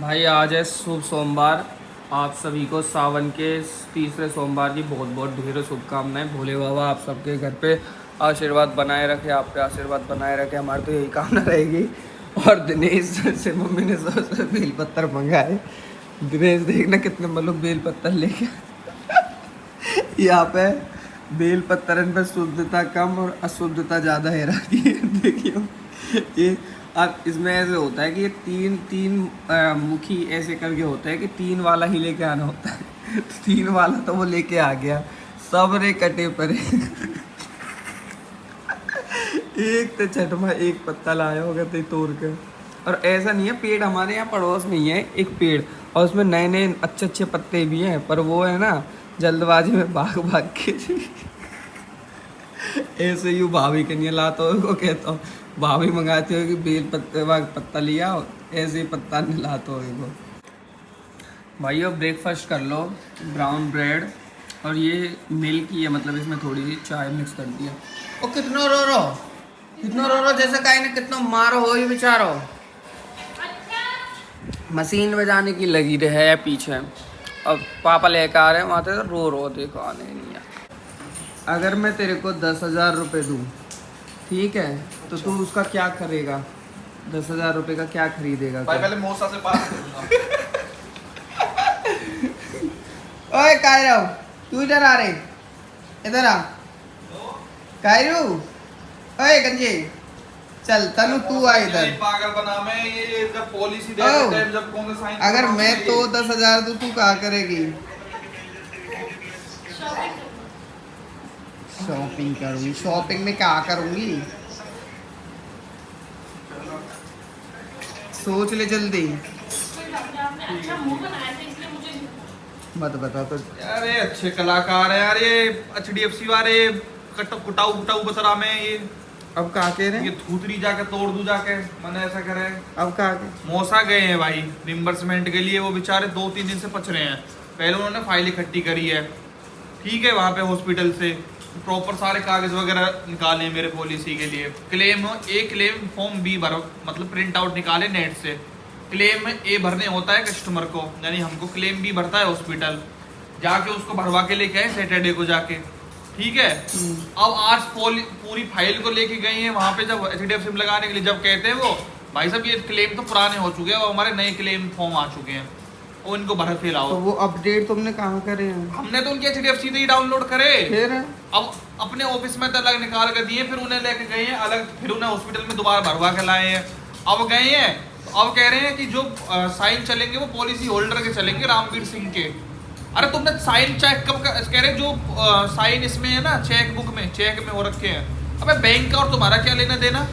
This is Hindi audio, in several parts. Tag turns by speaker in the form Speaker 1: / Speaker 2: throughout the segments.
Speaker 1: भाई आज है शुभ सोमवार। आप सभी को सावन के तीसरे सोमवार की बहुत बहुत ढेरों शुभकामनाएं। भोले बाबा आप सबके घर पे आशीर्वाद बनाए रखे, आप पे आशीर्वाद बनाए रखे, हमारी तो यही कामना रहेगी। और दिनेश से मम्मी ने सबसे बेल पत्थर मंगाए। दिनेश देखना कितने मतलब बेल पत्थर लेके यहाँ पे बेल पत्थर पे शुद्धता कम और अशुद्धता ज़्यादा है रखी है। देखियो ये अब इसमें ऐसे होता है कि ये तीन मुखी ऐसे करके होता है कि तीन वाला ही लेके आना होता है। तो तीन वाला तो वो लेके आ गया, सब रे कटे परे। एक तो छठमा एक पत्ता लाया होगा तो तोड़ के। और ऐसा नहीं है, पेड़ हमारे यहाँ पड़ोस में ही है एक पेड़, और उसमें नए नए अच्छे अच्छे पत्ते भी हैं, पर वो है ना जल्दबाजी में भाग भाग के ऐसे यूँ भाभी के नहीं लाता हो को कहता हूँ। भाभी मंगाती हो कि बेल पत्ते पत्ता लिया हो, ऐसे ही पत्ता नहीं लाता हो को। भाई अब ब्रेकफास्ट कर लो, ब्राउन ब्रेड और ये मिल्क ही है, मतलब इसमें थोड़ी सी चाय मिक्स कर दिया। और कितना रो जैसे काहे ने कितना मारो हो ये बेचारो। मशीन बजाने की लगी रहे है पीछे। अब पापा लेकर आ रहे हैं वहाँ से, रो देखो आने नहीं है। अगर मैं तेरे को 10,000 रुपये दूँ, ठीक है, तो तू उसका क्या करेगा? 10,000 रुपये का क्या खरीदेगा?
Speaker 2: भाई पहले मौसा से बात करूंगा।
Speaker 1: ओए कायरो, तू इधर आ रे, इधर आ कायरो। ओए गंजे चल, तनु तू आ इधर।
Speaker 2: पागल बना मैं, ये जब पॉलिसी दे देते हैं, जब कौन सा साइन।
Speaker 1: अगर मैं तो 10,000 दूँ तू क्या करेगी? शॉपिंग करूंगी। शॉपिंग में क्या करूंगी? सोच ले जल्दी। मत बता तो।
Speaker 2: यार ये अच्छे कलाकार है यार, ये HDFC वाले कुटाऊ बसरा में ये।
Speaker 1: अब कहा कह रहे
Speaker 2: ये
Speaker 1: हैं?
Speaker 2: थूतरी जाके तोड़ दूं जाके, मैंने ऐसा करे।
Speaker 1: अब कहा के
Speaker 2: मौसा गए हैं भाई रिम्बर्समेंट के लिए, वो बेचारे 2-3 दिन से पच रहे हैं। पहले उन्होंने फाइल इकट्ठी करी है, ठीक है, वहाँ पे हॉस्पिटल से प्रॉपर सारे कागज वगैरह निकाले मेरे पॉलिसी के लिए। क्लेम क्लेम फॉर्म B भरो, मतलब प्रिंट आउट निकाले नेट से। क्लेम A भरने होता है कस्टमर को, यानी हमको क्लेम B भरता है हॉस्पिटल, जाके उसको भरवा के लेके आए सैटरडे को जाके, ठीक है। अब आज पूरी फाइल को लेके गए हैं वहाँ पे, जब HDFC में लगाने के लिए, जब कहते हैं वो भाई साहब ये क्लेम तो पुराने हो चुके हैं, वो हमारे नए क्लेम फॉर्म आ चुके हैं, वो इनको भर के लाओ।
Speaker 1: तो वो अपडेट तुमने कहाँ करे हैं?
Speaker 2: हमने तो उनके HDFC से ही डाउनलोड करे।
Speaker 1: फिर
Speaker 2: अब अपने ऑफिस में तो अलग निकाल कर दिए, फिर उन्हें लेके गए हैं अलग, फिर उन्हें हॉस्पिटल में दोबारा भरवा के लाए हैं। अब गए हैं तो अब कह रहे हैं कि जो साइन चलेंगे वो पॉलिसी होल्डर के चलेंगे, रामवीर सिंह के। अरे तुमने साइन चेक कब कह रहे, जो साइन इसमें है ना चेक बुक में, चेक में हो रखे हैं। अबे बैंक का और तुम्हारा क्या लेना देना?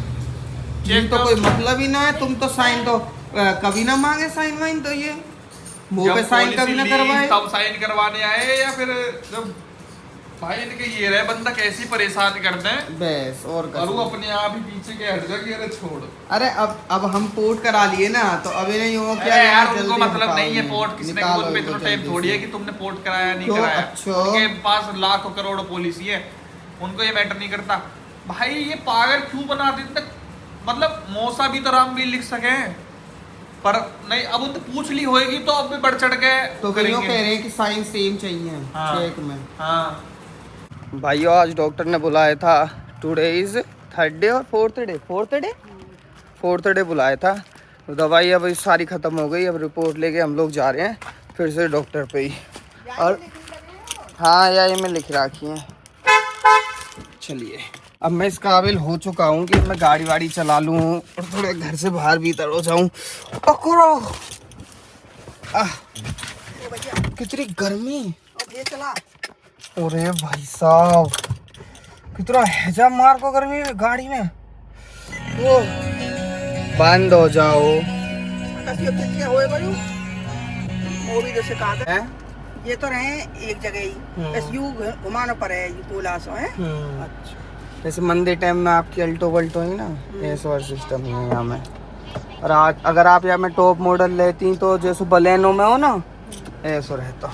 Speaker 1: चेक तो कोई मतलब ही ना है। तुम तो साइन तो कभी ना मांगे, साइन वाइन तो ये मुंह पे साइन कभी ना करवाए,
Speaker 2: तब साइन करवाने आए, या फिर जब भाई इनके ये रहे बंदा कैसी परेशान करते हैं
Speaker 1: बस। और
Speaker 2: वो अपने आप ही पीछे के हट जाके, अरे छोड़।
Speaker 1: अरे अब हम पोर्ट करा लिए ना, तो अभी नहीं हो क्या
Speaker 2: यार उनको मतलब नहीं है पोर्ट, किसी ने उन पे इतना टाइम थोड़ी है कि तुमने पोर्ट कराया नहीं कराया। उनके पास लाखों करोड़ों पॉलिसी है, उनको ये मैटर नहीं करता। भाई ये पागल क्यों बना देते? मतलब मौसा भी तो रामवीर लिख सके, पर नहीं। अब उनसे पूछ ली होगी तो अब भी बढ़ चढ़ के
Speaker 1: तो कह रहे हैं कि साइन सेम चाहिए चेक में।
Speaker 2: हाँ
Speaker 1: भाइयों आज डॉक्टर ने बुलाया था, टुडे इज 3rd डे और 4th डे बुलाया था। तो दवाई अब सारी ख़त्म हो गई, अब रिपोर्ट लेके हम लोग जा रहे हैं फिर से डॉक्टर पे ही। और हाँ यार ये मैं लिख रखी है। चलिए अब मैं इस काबिल हो चुका हूँ कि मैं गाड़ी वाड़ी चला लूँ और थोड़े घर से बाहर भीतर हो जाऊँ। पकड़ो कितनी गर्मी। अरे भाई साहब कितना हैजा मार को गर्मी में गाड़ी में। वो बंद हो जाओ।
Speaker 3: ये तो रहे एक जगह ही, बस यूं घुमाना पड़े पुला सो है।
Speaker 1: अच्छा जैसे मंदिर टाइम में आपकी अल्टो वल्टो है ना, ऐसा और सिस्टम है यहाँ में। और आज अगर आप यहाँ में टॉप मॉडल लेती तो जैसे बलेनो में हो ना, ऐसा रहता।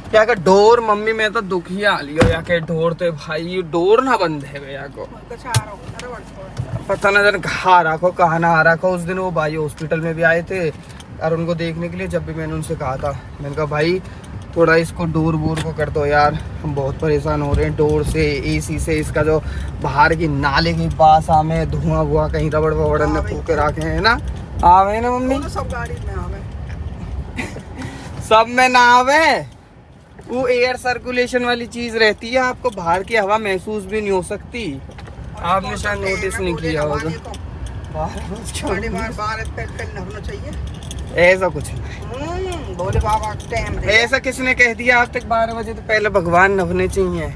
Speaker 1: क्या का डोर मम्मी में तो दुखी आ लियो या के डोर ते भाई डोर ना बंद है भैया को। पता न जाने कहाँ आ रखो कहाँ ना आ रखो। उस दिन वो भाई हॉस्पिटल में भी आए थे और उनको देखने के लिए, जब भी मैंने उनसे कहा था, मैंने कहा भाई थोड़ा इसको डोर वोर को कर दो यार, हम बहुत परेशान हो रहे हैं डोर से, एसी से, इसका जो बाहर की नाले की पास हमें धुआं वुआ कहीं रबड़ वबड़ में फूक के रखे हैं ना। आवे ना मम्मी,
Speaker 3: सब गाड़ी में आवे,
Speaker 1: सब में ना आवे। वो एयर सर्कुलेशन वाली चीज रहती है, आपको बाहर की हवा महसूस भी नहीं हो सकती। आपने शायद नोटिस नहीं किया होगा। ऐसा कुछ नहीं,
Speaker 3: भोले बाबा टाइम
Speaker 1: ऐसा किसने कह दिया आज तक 12 बजे तो पहले भगवान नहाने चाहिए।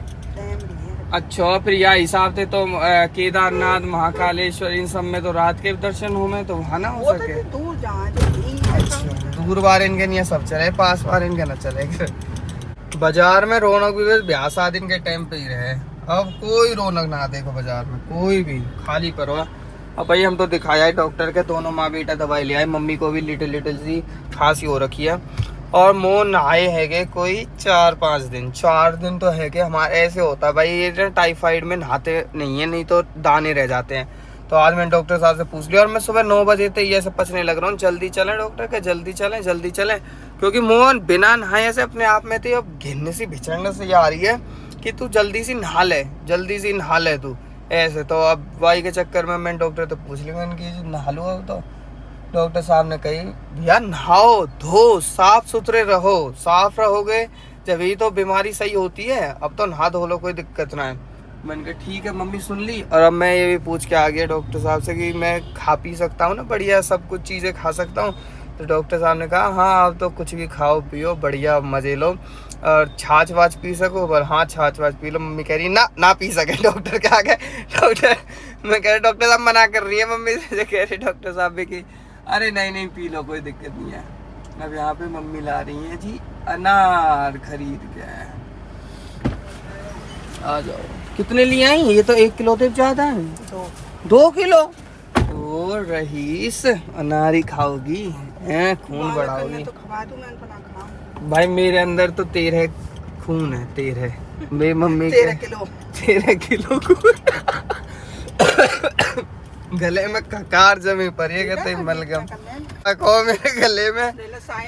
Speaker 1: अच्छा फिर यह हिसाब थे तो केदारनाथ, महाकालेश्वर, इन सब में तो रात के दर्शन हो में तो वहाँ ना हो सके।
Speaker 3: दूर
Speaker 1: दूर बार इनके नहीं सब चले, पास बार इनके ना चले। बाजार में रौनक भी बस ब्याह शादी के टाइम पे ही रहे, अब कोई रौनक ना देखो बाजार में, कोई भी खाली करो। अब भाई हम तो दिखाया है डॉक्टर के, दोनों माँ बेटा दवाई ले आए, मम्मी को भी लिटिल सी खांसी हो रखी है और मुँह नहाए हैगे कोई 4-5 दिन, 4 दिन तो है कि हमारे ऐसे होता है भाई, ये टाइफाइड में नहाते नहीं है, नहीं तो दाने रह जाते हैं। तो आज मैंने डॉक्टर साहब से पूछ लिया और मैं सुबह 9 बजे तक ये सब पचने लग रहा हूँ, जल्दी चलें डॉक्टर के, जल्दी चलें जल्दी चलें, क्योंकि मुँह बिना नहाए से अपने आप में तो अब घिनने सी बिछड़ने से ये आ रही है कि तू जल्दी सी नहा ले, जल्दी सी नहा ले तू ऐसे। तो अब भाई के चक्कर में मैंने डॉक्टर तो पूछ लिया इनकी नहा लो। अब तो डॉक्टर साहब ने कही भैया नहाओ धो, साफ सुथरे रहो, साफ रहोगे जब तो बीमारी सही होती है, अब तो नहा धो लो, कोई दिक्कत ना है। मैंने कहा ठीक है मम्मी सुन ली। और अब मैं ये भी पूछ के आ गया डॉक्टर साहब से कि मैं खा पी सकता हूँ ना, बढ़िया सब कुछ चीज़ें खा सकता हूँ। तो डॉक्टर साहब ने कहा हाँ अब तो कुछ भी खाओ पियो, बढ़िया मज़े लो, और छाछ वाछ पी सको पर हाँ छाछ वाछ पी लो। मम्मी कह रही ना पी सके डॉक्टर के आगे। डॉक्टर मैं कह रहा डॉक्टर साहब मना कर रही है मम्मी से, कह रहे डॉक्टर साहब भी कि अरे नहीं पी लो कोई दिक्कत नहीं है। अब यहाँ पे मम्मी ला रही है जी अनार खरीद के, आ जाओ। कितने लिए आई? ये तो 1 किलो से ज़्यादा है। 2 किलो? ओ रहीस अनार ही खाओगी हैं, खून बढ़ाओगी
Speaker 3: तो खवा दूं, मैं तो ना खाऊं
Speaker 1: भाई, मेरे अंदर तो 13 खून है, 13 मेरी मम्मी 13 किलो गले में ककार जमी पर ये कहते मलगम रखो मेरे गले में,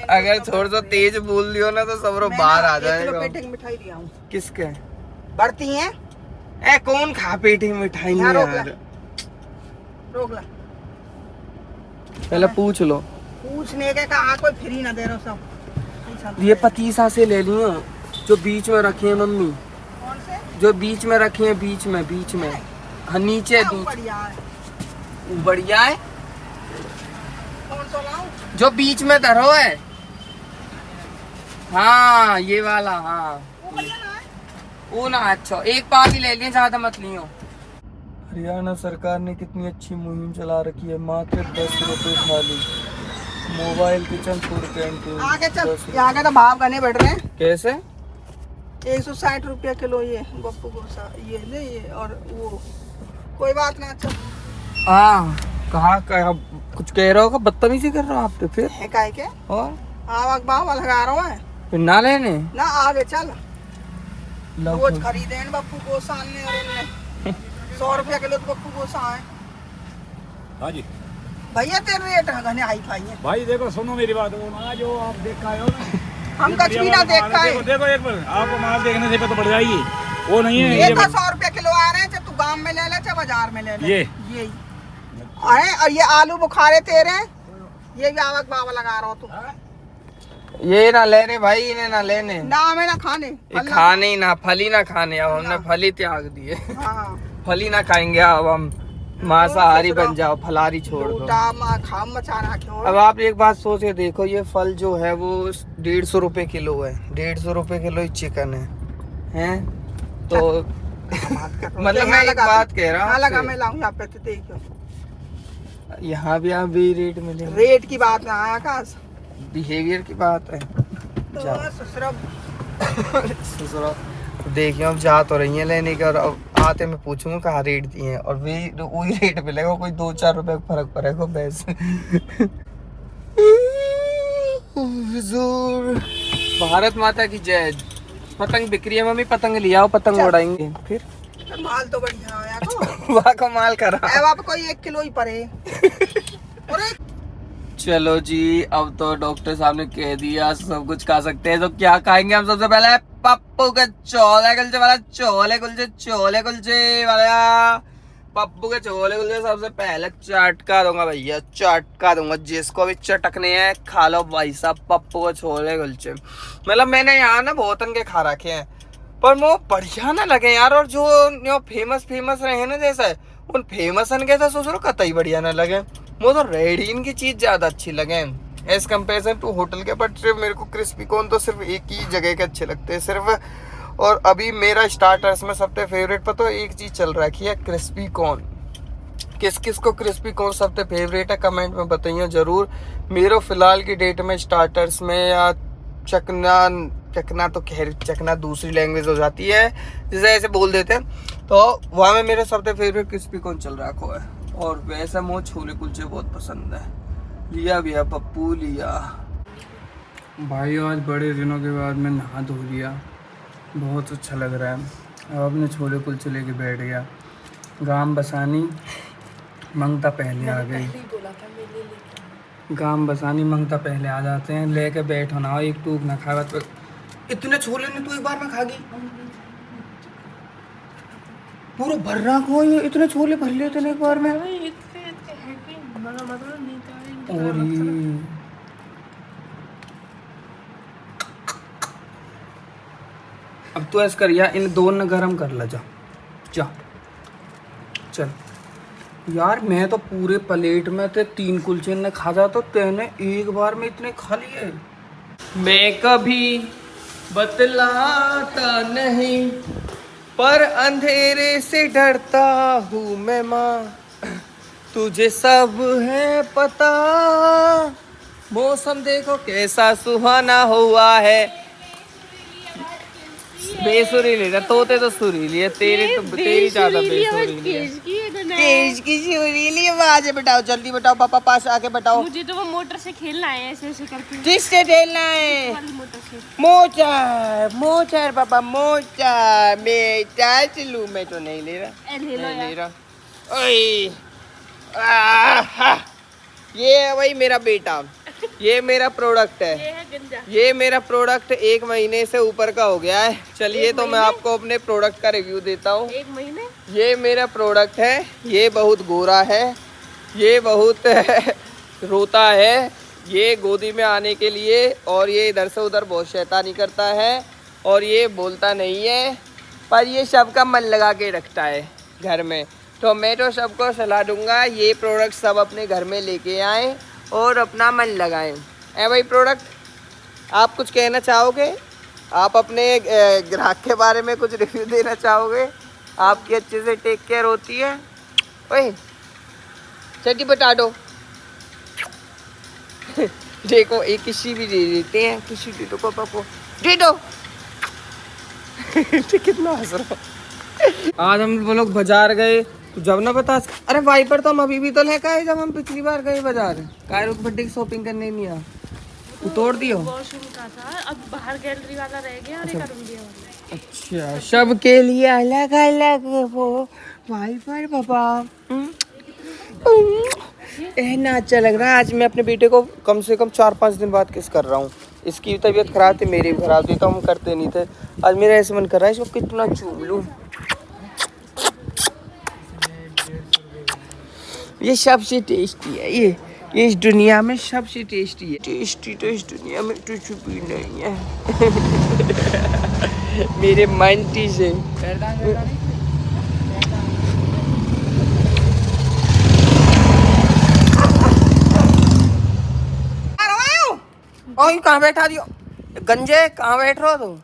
Speaker 1: अगर थोड़ा सा तेज बोल दियो ना तो सब बाहर आ जाएगा।
Speaker 3: मिठाई दिया हूं
Speaker 1: किसके
Speaker 3: बढ़ती हैं?
Speaker 1: ए कौन खा पेटी मिठाई यार?
Speaker 3: रोक ला,
Speaker 1: पहले पूछ लो।
Speaker 3: पूछने के कहा कोई फ्री ना दे रहा सब।
Speaker 1: ये पतीसा से ले लियो जो बीच में रखी है मम्मी,
Speaker 3: कौन से?
Speaker 1: जो बीच में रखी है, बीच में हाँ नीचे बढ़िया है।
Speaker 3: कौन सा लाऊं?
Speaker 1: जो बीच में धरो है, हाँ ये वाला, हाँ वो ना। अच्छा एक पाव ही ले लिए, ज्यादा मत लियो। हरियाणा सरकार ने कितनी अच्छी मुहिम चला रखी है, मात्र 10 रुपए खाली, मोबाइल किचन फूड कैंटीन।
Speaker 3: आगे चल, यहाँ के तो भाव करने बैठ रहे हैं।
Speaker 1: कैसे?
Speaker 3: 160 रुपया किलो ये बप्पू गोसा, ये ले ये, और वो कोई बात ना। अच्छा
Speaker 1: हाँ कहा कुछ कह रहे हो, बदतमीजी कर रहे हो आप तो फिर
Speaker 3: है काहे के?
Speaker 1: और
Speaker 3: आवक भाव लगा रहा है
Speaker 1: फिर ना लेने
Speaker 3: ना, आगे चल रोज खरीदे बप्पू गोसा ने, और इनने 100 रुपया किलो तो बप्पू गोसा है।
Speaker 4: हाँ जी
Speaker 3: भैया तेरे रेट घने हाई फाई है
Speaker 4: भाई। देखो सुनो मेरी बात, वो ना जो आप देख का हो ना,
Speaker 3: हम कच भी ना देख का है।
Speaker 4: देखो एक बार आपको माल देखने से पता बढ़ जाएगी, वो नहीं है
Speaker 3: ये 100 रुपया किलो आ रहे हैं, चाहे तू गांव में ले ले चाहे बाजार में ले ले। ये अरे और ये आलू बुखारे तेरे, ये भी आवक भाव लगा रहा हो तू।
Speaker 1: ये ना लेने भाई, इन्हें ना लेने,
Speaker 3: ना हमें ना खाने,
Speaker 1: खाने ही ना, फली ना खाने। अब हमने फली त्याग दिए, फली ना खाएंगे अब हम, मांसाहारी बन जाओ, फलारी छोड़ दो। अब आप एक बात सोच के देखो, ये फल जो है वो 150 रुपए किलो है, 150 रुपए किलो ही चिकन है तो मतलब मैं एक बात कह रहा हूँ,
Speaker 3: मैं लाऊं यहाँ पे तो देखो,
Speaker 1: यहाँ भी आप भी रेट मिले,
Speaker 3: रेट की बात ना है आकाश,
Speaker 1: बिहेवियर की बात है। ससुरा देखिए अब जा तो रही है लेने का, और अब आते मैं पूछूंगा कहाँ रेट दिए हैं, और वही रेट मिलेगा, कोई 2-4 रुपए का फर्क पड़ेगा बस। हुजूर भारत माता की जय। पतंग बिक्री है मम्मी, पतंग लिया, पतंग उड़ाएंगे फिर।
Speaker 3: माल तो बढ़िया आया तो
Speaker 1: वाह कमाल करा।
Speaker 3: अब आप कोई 1 किलो ही परे। अरे
Speaker 1: चलो जी, अब तो डॉक्टर साहब ने कह दिया सब कुछ खा सकते हैं, तो क्या खाएंगे हम? सबसे पहले पप्पू के छोले कुलचे वाला, छोले कुलचे वाला, पप्पू के छोले कुलचे सबसे पहले चटका दूंगा भैया, चटका दूंगा। जिसको भी चटकने हैं खा लो भाई साहब, पप्पू के छोले कुलचे। मतलब मैंने यहाँ ना बहुत के खा रखे हैं, पर वो बढ़िया ना लगे यार। और जो फेमस रहे ना, जैसे उन फेमस के तो सोच लो कतई बढ़िया ना लगे। वो तो रेडीन की चीज ज्यादा अच्छी लगे एज कम्पेरिजन टू होटल के। बट मेरे को क्रिस्पी कॉर्न तो सिर्फ एक ही जगह के अच्छे लगते हैं सिर्फ। और अभी मेरा स्टार्टर्स में सबसे फेवरेट पर तो एक चीज चल रखी है, क्रिस्पी कॉर्न। किस किस को क्रिस्पी कॉर्न सबसे फेवरेट है कमेंट में बताइए जरूर। मेरे फिलहाल की डेट में स्टार्टर्स में या चकना तो खैर चकना दूसरी लैंग्वेज हो जाती है, जैसे ऐसे बोल देते हैं, तो वहाँ में मेरा सबसे फेवरेट क्रिस्पी कॉर्न चल रखा है। और वैसे मुझे छोले कुलचे बहुत पसंद है। लिया भैया पप्पू लिया। भाई आज बड़े दिनों के बाद मैं नहा धो लिया, बहुत अच्छा लग रहा है। अब अपने छोले कुलचे लेके बैठ गया। गाम बसानी मंगता पहले आ गई, गाम बसानी मंगता पहले आ जाते हैं। लेके बैठो ना, एक टूक ना खावा तो इतने छोले ने तू एक बार में खा गई? पूरा भर रहा को ये इतने छोले भर लिए तूने एक बार में? और ये अब तो ऐसा कर यार, इन दोनों गरम कर ला। जा चल यार, मैं तो पूरे प्लेट में थे 3 कुलचे ने खा जा, तो तेने एक बार में इतने खा लिए। मैं कभी बतलाता नहीं, पर अंधेरे से डरता हूँ मैं माँ, तुझे सब है पता। मौसम देखो कैसा सुहाना हुआ है। बेसुरीली है, तोते तो सुरीली है, तेरी ज्यादा बेसुरीली है। तेज की सुरीली आवाज है। बताओ जल्दी बताओ, पापा पास आके बताओ।
Speaker 5: मुझे तो वो मोटर से खेलना है, ऐसे ऐसे करके।
Speaker 1: किससे खेलना है?
Speaker 5: वाली मोटर से।
Speaker 1: मोटर पापा मोटर। बेटा चलू, मैं तो नहीं ले रहा,
Speaker 5: ले लो
Speaker 1: नहीं ले
Speaker 5: यार।
Speaker 1: रहा। ओए आहा, ये है वही मेरा बेटा, ये मेरा प्रोडक्ट है।
Speaker 5: ये है गंजा।
Speaker 1: ये मेरा प्रोडक्ट 1 महीने से ऊपर का हो गया है। चलिए तो मैं आपको अपने प्रोडक्ट का रिव्यू देता हूँ।
Speaker 5: 1 महीने।
Speaker 1: ये मेरा प्रोडक्ट है, ये बहुत गोरा है, ये बहुत रोता है, ये गोदी में आने के लिए, और ये इधर से उधर बहुत शैतानी करता है, और ये बोलता नहीं है, पर ये सबका मन लगा के रखता है घर में। तो मैं तो सबको सलाह दूंगा ये प्रोडक्ट सब अपने घर में लेके आएँ और अपना मन लगाएं। भाई प्रोडक्ट आप कुछ कहना चाहोगे? आप अपने ग्राहक के बारे में कुछ रिव्यू देना चाहोगे? आपकी अच्छे से टेक केयर होती है? ओए चटी बता दो। देखो एक किसी भी दे देते हैं, किसी दे दो पापा को, दे दो। कितना हंस रहा। आज हम लोग बाजार गए तो जब ना बता, अरे वाइपर तो हम अभी भी तो लेकर आए जब हम पिछली बार गए बाजार। कायरो के बर्थडे की शॉपिंग करने नहीं आया, तू तोड़ दियो।
Speaker 5: वॉशरूम का था, अब बाहर गैलरी वाला रह गया और एक रूम दिया वाला।
Speaker 1: अच्छा, सबके लिए अलग अलग वो वाइपर पापा। ना अच्छा लग रहा है। आज मैं अपने बेटे को कम से कम 4-5 दिन बाद किस कर रहा हूँ। इसकी तबीयत खराब थी, मेरी भी खराब थी, तो हम करते नहीं थे। आज मेरा ऐसे मन कर रहा है इसको कितना चूम लूँ। ये सबसे टेस्टी है, ये इस दुनिया में सबसे टेस्टी है। टेस्टी तो इस दुनिया में कुछ भी नहीं है। मेरे मंटी से कहाँ बैठा दियो गंजे, कहाँ बैठ रहे हो तुम?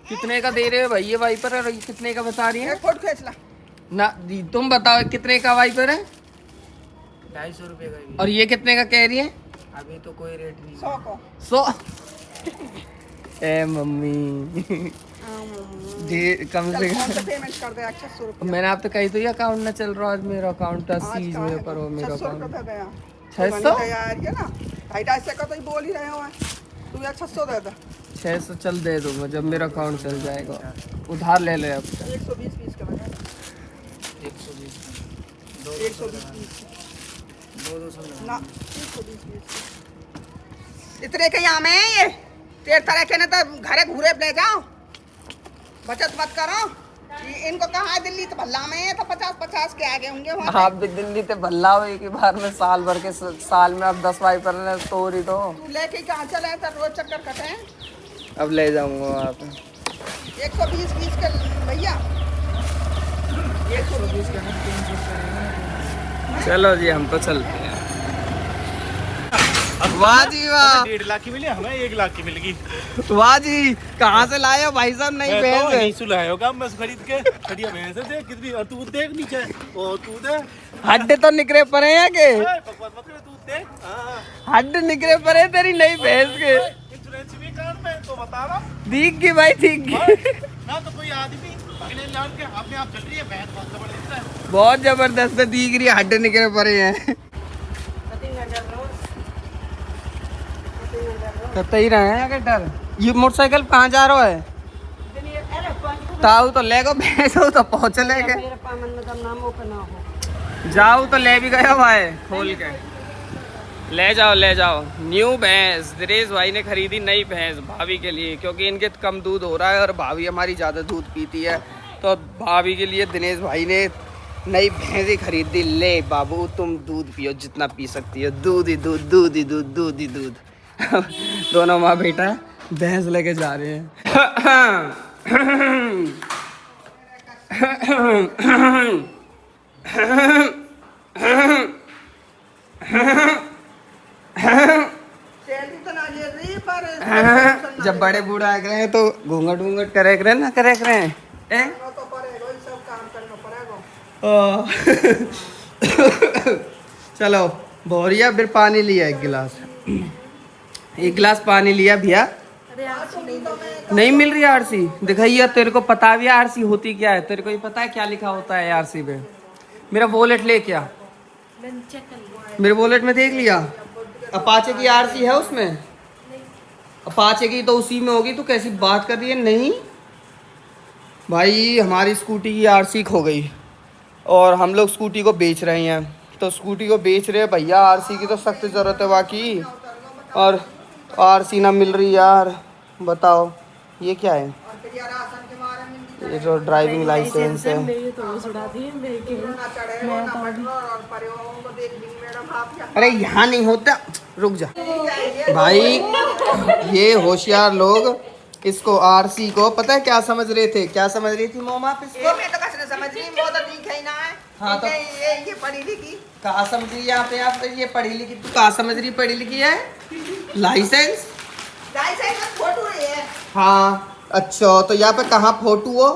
Speaker 1: कितने का दे रहे हो भाई ये वाइपर? और ये कितने का बता रही है?
Speaker 3: फोटो खींच ला
Speaker 1: ना तुम बताओ कितने का वाइपर है?
Speaker 6: 250 रुपए का।
Speaker 1: और ये कितने का कह रही है?
Speaker 6: अभी तो कोई रेट नहीं।
Speaker 3: 100 को
Speaker 1: 100। ए मम्मी कम से कम
Speaker 3: पेमेंट कर दे 600 रुपये।
Speaker 1: मैंने आप तो कही तो ये अकाउंट ना चल रहा आज मेरा अकाउंट सीज में पर हो मेरा
Speaker 3: 600
Speaker 1: अकाउंट।
Speaker 3: रुपये दे दे।
Speaker 1: 600
Speaker 3: तैयार है ना, 250 का तो ही बोल ही रहे हो। तू यार 600 दे दे।
Speaker 1: 600 चल दे दूंगा जब मेरा अकाउंट चल जाएगा। उधार ले ले अब।
Speaker 3: 120 पीस का लगा
Speaker 6: 120
Speaker 3: 120 पीस
Speaker 6: 200
Speaker 3: ना 120 पीस इतने के यहाँ में है ये तेरे तरह के ना तो घरे घूरे ले जाओ बचत मत करो। इनको कहा है दिल्ली तो भल्ला में है तो 50-50 के आगे होंगे वहाँ पे।
Speaker 1: आप भी दिल्ली ते भल्ला हो एक ही बार में साल भर के साल में अब 10 वाइपर ने स्टोरी तो
Speaker 3: तू लेके कहाँ चले तो रोज चक्कर कटे हैं।
Speaker 1: अब ले जाऊंगा वहाँ पे।
Speaker 3: 120 पीस के भैया 120 का
Speaker 1: चलो जी हम तो चलते हैं। वाह जी वाह
Speaker 4: 1.5 लाख की मिली हमें 1 लाख की मिलेगी।
Speaker 1: वाह जी कहाँ से लाए हो भाई साहब? नहीं
Speaker 4: मैं तो
Speaker 1: भैंस
Speaker 4: यहीं सुलाया होगा बस खरीद के खड़िया भैंस है देख कितनी और तू देख नीचे ओ तू देख
Speaker 1: हड्डे तो निकले पड़े हैं के
Speaker 4: बकवास मत कर तू देख हां
Speaker 1: हड्डे निकले पड़े तेरी नई भैंस के।
Speaker 4: इंश्योरेंस भी कार्ड में तो बता रहा
Speaker 1: दिख गई भाई दिख गई।
Speaker 4: ना तो कोई आदमी अगले लाल के अपने आप चल रही है भैंस बहुत जबरदस्त है।
Speaker 1: बहुत जबरदस्त दिख रही है हड्डे निकले पड़े हैं। करते ही रहे हैं क्या डर? ये मोटरसाइकिल कहाँ जा रहा है? ताऊ तो ले गो भैंस हो तो पहुँच ले गए। जाओ तो ले भी गया भाई खोल के ले जाओ। न्यू भैंस दिनेश भाई ने खरीदी नई भैंस भाभी के लिए क्योंकि इनके कम दूध हो रहा है और भाभी हमारी ज़्यादा दूध पीती है तो भाभी के लिए दिनेश भाई ने नई भैंस ही खरीदी। ले बाबू तुम दूध पियो जितना पी सकती हो दूध ही दूध दूध ही दूध दूध ही दूध। दोनों माँ बेटा भैंस लेके जा रहे हैं।
Speaker 3: सैलरी तो ना ले रही पर
Speaker 1: जब बड़े बूढ़ा आ गए तो घूंघट घूंघट करे करे ना करे करे
Speaker 3: तो पड़ेगा ही सब काम करना पड़ेगा।
Speaker 1: चलो बोरिया फिर पानी लिया एक गिलास पानी लिया भैया। नहीं मिल रही आरसी दिखाइए तेरे को पता भी आरसी होती क्या है? तेरे को ही पता है क्या लिखा होता है आरसी पे? मेरा वॉलेट ले क्या मेरे वॉलेट में देख लिया अपाचे की आरसी है उसमें? अपाचे की तो उसी में होगी। तो कैसी बात कर रही है? नहीं भाई हमारी स्कूटी की आरसी खो गई और हम लोग स्कूटी को बेच रहे हैं तो स्कूटी को बेच रहे हैं भैया। आरसी की तो सख्त ज़रूरत है बाकी और आरसी ना मिल रही यार। बताओ ये क्या है? ये जो ड्राइविंग लाइसेंस है। अरे यहाँ नहीं होता रुक जा भाई। ये होशियार लोग इसको आरसी को पता है क्या समझ रहे थे? क्या समझ रही थी मोम आप इसको?
Speaker 3: मैं तो कैसे समझ रही वो तो दिख ही ना है।
Speaker 1: हाँ, तो
Speaker 3: ये पढ़ी लिखी
Speaker 1: कहाँ समझ रही है यहाँ पे आप? ये पढ़ी लिखी तू कहाँ समझ रही पढ़ी लिखी है? लाइसेंस
Speaker 3: फोटो है।
Speaker 1: हाँ अच्छा तो यहाँ पे कहाँ फोटो हो?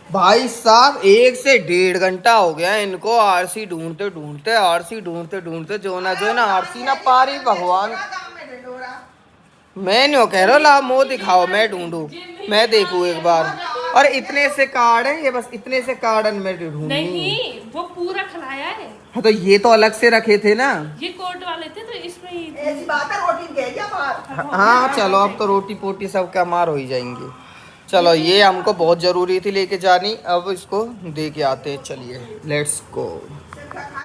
Speaker 1: भाई साहब 1 से 1.5 घंटा हो गया इनको आरसी ढूंढते ढूंढते जो ना आरसी ना पा रही भगवान। मैं नहीं कह रहा ला मुँह दिखाओ मैं ढूंढूं मैं देखूं एक बार। और इतने से कार्ड है ये बस इतने से कार्ड मैं ढूंढूं।
Speaker 5: नहीं वो पूरा खिलाया है।
Speaker 1: हाँ तो ये तो अलग से रखे थे ना।
Speaker 5: ये कोट वाले थे तो इसमें ही
Speaker 3: ऐसी बात है रोटी गई क्या बाहर?
Speaker 1: हाँ चलो अब तो रोटी पोटी सब का मार हो ही जाएंगी। चलो ये हमको बहुत ज़रूरी थी लेके जानी। अब इसको दे के आते हैं चलिए लेट्स गो।